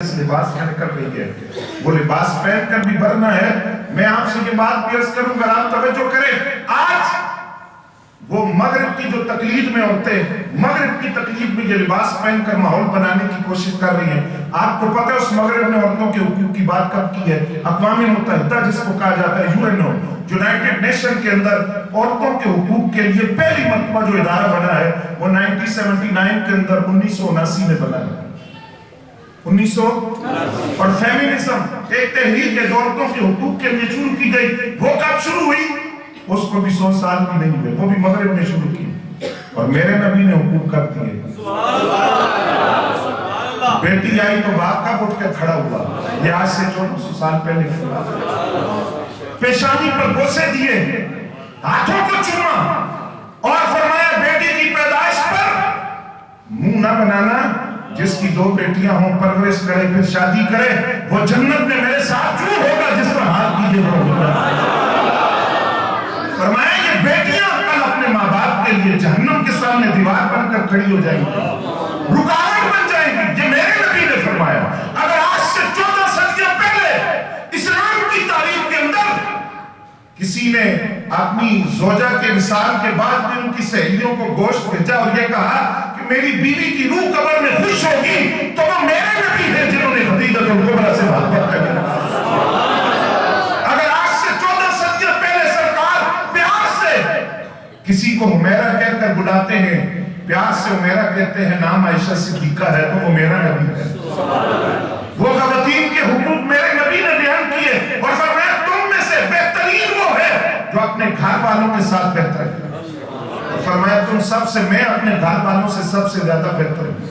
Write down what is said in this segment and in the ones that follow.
اس لباس میں نکل رہی ہے، وہ لباس پہن کر بھی بھرنا ہے۔ میں آپ سے یہ بات بھی عرض کروں گا، آپ توجہ کریں، آج وہ مغرب کی جو تقلید میں عورتیں مغرب کی تقلید میں یہ لباس پہن کر ماحول بنانے کی کوشش کر رہی ہیں۔ آپ کو پتہ ہے اس مغرب نے عورتوں کے حقوق کی بات کب کی ہے؟ اقوام متحدہ جس کو کہا جاتا ہے UNO، یونائٹڈ نیشن کے اندر عورتوں کے حقوق کے لیے پہلی مرتبہ جو ادارہ بنا ہے وہ 1979 کے اندر 1979 میں بنا ہے۔ 1900 اور فیمینزم ایک تحریک ہے جو عورتوں کے حقوق کے لیے شروع کی گئی، وہ کب شروع ہوئی؟ اس کو بھی 100 سال بھی نہیں ہوئے، وہ بھی مغرب میں شروع کی، اور میرے نبی نے حقوق کب دیے؟ بیٹی آئی تو باپ کا اٹھ کے کھڑا ہوا، یہ آج سے 1400 سال پہلے کی بات ہے۔ پیشانی پر بوسے دیے، ہاتھوں کو چوما اور فرمایا بیٹی کی پیدائش پر منہ نہ بنانا، جس کی 2 بیٹیاں ہوں پرورش کرے پھر شادی کرے، وہ جنت میں میرے ساتھ جو ہوگا جس پر ہاتھ دیجیے وہ ہوگا۔ فرمایا یہ بیٹیاں کل اپنے ماں باپ کے لیے جہنم کے سامنے دیوار بن کر کھڑی ہو جائیں گی، رکاوٹ بن جائیں گی، یہ میرے نبی نے فرمایا۔ اگر آج سے 14 صدیوں پہلے اسلام کی تاریخ کے اندر کسی نے اپنی زوجہ کے وصال کے بعد میں ان کی سہیلیوں کو گوشت بھیجا اور یہ کہا کہ میری بیوی کی روح قبر میں خوش ہوگی، تو وہ میرے نبی ہیں جنہوں نے خدیجہ الکبریٰ سے محبت کر دیا۔ اگر آج سے 14 صدیوں پہلے سرکار پیار سے کسی کو حمیرہ کہہ کر بلاتے ہیں، پیار سے حمیرہ کہتے ہیں، نام عائشہ صدیقہ ہے، تو وہ میرا نبی ہے۔ وہ خواتین کے حقوق میرے نبی نے بیان کیے اور فرمایا تم میں سے بہترین وہ ہے جو اپنے گھر والوں کے ساتھ بہتر ہے، اور فرمایا تم سب سے، میں اپنے گھر والوں سے سب سے زیادہ بہتر ہوں۔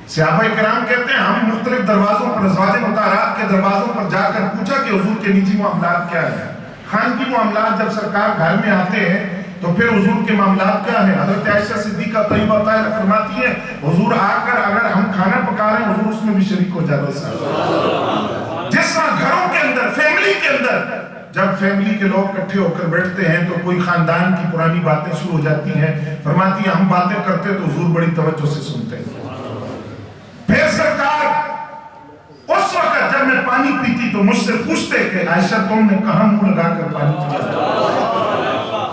صحابہ کرام کہتے ہیں ہم مختلف دروازوں پر، ازواج مطہرات کے دروازوں پر جا کر پوچھا کہ حضور کے نجی معاملات کیا ہیں، خانگی معاملات۔ جب سرکار گھر میں آتے ہیں تو پھر حضور کے معاملات کیا ہیں؟ حضرت عائشہ صدیقہ طیبہ طاہرہ فرماتی ہے حضور آ کر اگر ہم کھانا پکا رہے ہیں حضور اس میں بھی شریک ہو جاتے ہیں۔ جس طرح گھروں کے اندر، فیملی کے اندر، جب فیملی کے لوگ اکٹھے ہو کر بیٹھتے ہیں تو کوئی خاندان کی پرانی باتیں شروع ہو جاتی ہیں، فرماتی ہے ہم باتیں کرتے تو حضور بڑی توجہ سے سنتے ہیں۔ پھر سرکار اس وقت جب میں پانی پیتی تو مجھ سے پوچھتے کہ عائشہ تم نے کہاں منہ لگا کر پانی پیا؟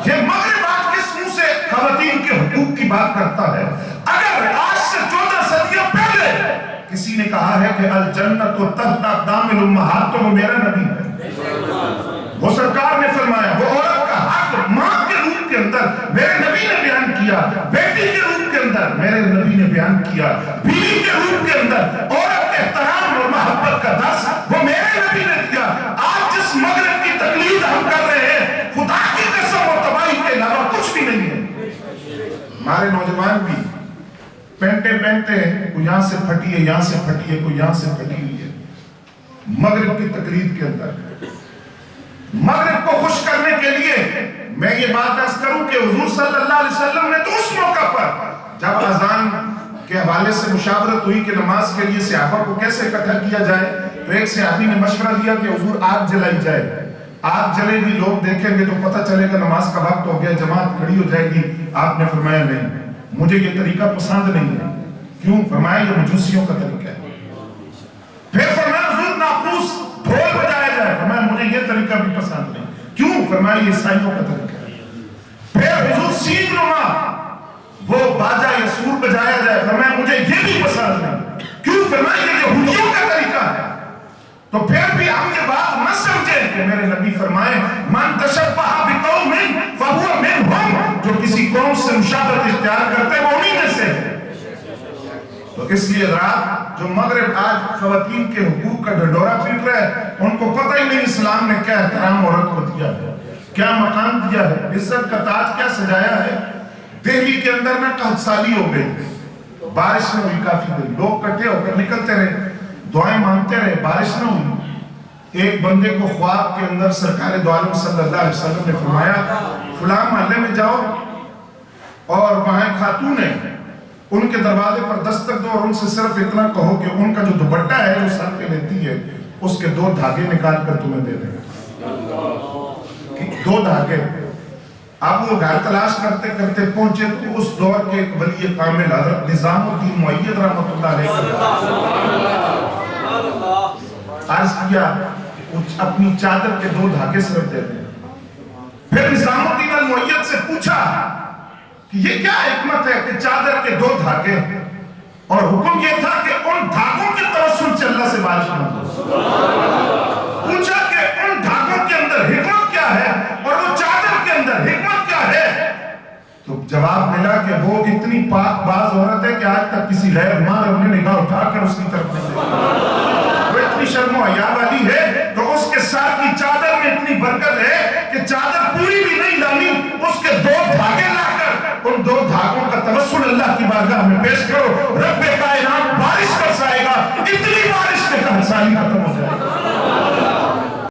یہ مغرب آج کس منہ سے خواتین کے حقوق کی بات کرتا ہے؟ اگر آج سے 14 صدیوں پہلے کسی نے کہا ہے کہ الجنت تحت اقدام الامہات، تو وہ میرا نبی ہے۔ وہ سرکار نے فرمایا وہ عورت کا حق ماں کے روپ کے اندر میرے نبی نے بیان کیا، بیٹی کے روپ کے اندر میرے نبی نے بیان کیا، بیوی کے روپ کے اندر عورت کے احترام اور محبت کا درس وہ میرے نبی نے دیا۔ آج جس مغرب کی تقلید ہم کر رہے ہیں خدا کی قسم و تباہی کے علاوہ کچھ بھی نہیں ہے۔ ہمارے نوجوان بھی پینٹیں پہنتے ہیں، کوئی یہاں سے پھٹی ہے، یہاں سے پھٹی ہے، کوئی یہاں سے پھٹی ہوئی ہے، مغرب کی تقلید کے اندر۔ مغرب کو خوش کرنے کے لیے میں یہ بات عرض کروں کہ حضور صلی اللہ علیہ وسلم نے تو اس موقع پر جب اذان کے حوالے سے مشاورت ہوئی کہ نماز کے لیے صحابہ کو کیسے اکٹھا کیا جائے، تو ایک صحابی نے مشورہ دیا کہ حضور آگ جلائی جائے، آگ جلے گی لوگ دیکھیں گے تو پتہ چلے گا نماز کا وقت ہو گیا، جماعت کھڑی ہو جائے گی۔ آپ نے فرمایا نہیں، مجھے یہ طریقہ پسند نہیں ہے۔ کیوں؟ فرمایا یہ مجوسیوں کا طریقہ ہے۔ پھر فرمایا حضور ناقوس ڈھول بجایا جائے، فرمایا مجھے یہ طریقہ بھی پسند نہیں۔ کیوں؟ فرمایا یہ عیسائیوں کا طریقہ ہے۔ پھر حضور سینگ نما وہ باجا یا سور بجایا جائے، فرمایا مجھے یہ بھی پسند نہیں۔ کیوں؟ فرمایا یہ یہودیوں کا طریقہ ہے۔ تو پھر بھی ہم یہ بات نہ سمجھیں کہ میرے نبی فرمائے من تشبہ بقوم فہو منہم، جو کسی قوم سے مشابہت اختیار کرتے وہ انہی میں سے ہے۔ تو اس لیے رات جو مغرب آج خواتین کے حقوق کا ڈھڈورا پیٹ رہا ہے، ان کو پتہ ہی نہیں اسلام نے کیا احترام عورت کو دیا ہے، کیا مقام دیا ہے، عزت کا تاج کیا سجایا ہے۔ دہلی کے اندر نہ قحط سالی ہو گئی، بارش نہ ہوئی کافی دن، لوگ کٹھے ہو کر نکلتے رہے، دعائیں مانگتے رہے، بارش نہ ہوئی۔ ایک بندے کو خواب کے اندر سرکار دو عالم صلی اللہ علیہ وسلم نے فرمایا فلاں محلے میں جاؤ اور وہاں خاتون ہے، ان کے دروازے پر دستک دو اور ان سے صرف اتنا کہو کہ ان کا جو دوپٹہ ہے جو سر پہ لیتی ہے اس کے 2 دھاگے نکال کر تمہیں دے دیں۔ 2 دھاگے۔ اب وہ گھر تلاش کرتے کرتے پہنچے تو اس دور کے ایک ولی کامل حضرت نظام الدین مؤید رحمۃ اللہ علیہ کیا وہ اپنی چادر کے 2 دھاگے صرف دیتے ہیں. پھر نظام الدین المؤید سے پوچھا کہ یہ کیا حکمت ہے کہ چادر کے 2 دھاگے، اور حکم یہ تھا کہ ان دھاگوں کے توسل سے اللہ سے بارش مانگو. پوچھا کہ ان دھاگوں کے اندر حکمت کیا ہے اور وہ چادر کے اندر حکمت کیا ہے؟ تو جواب ملا کہ وہ اتنی پاک باز عورت ہے کہ آج تک کسی غیر مرد نے نگاہ اٹھا کر اس کی طرف نہیں دیکھا. وہ اتنی شرم و حیا والی ہے تو اس کے ساتھ کی چادر میں اتنی برکت ہے کہ چادر پوری بھی نہیں لانی، اس کے 2 دھاگے لا کر ان 2 دھاگوں کا توسل اللہ کی بارگاہ میں پیش کرو، رب کائنات بارش برسائے گا، اتنی بارش کے قحط سالی ختم ہو جائے گا.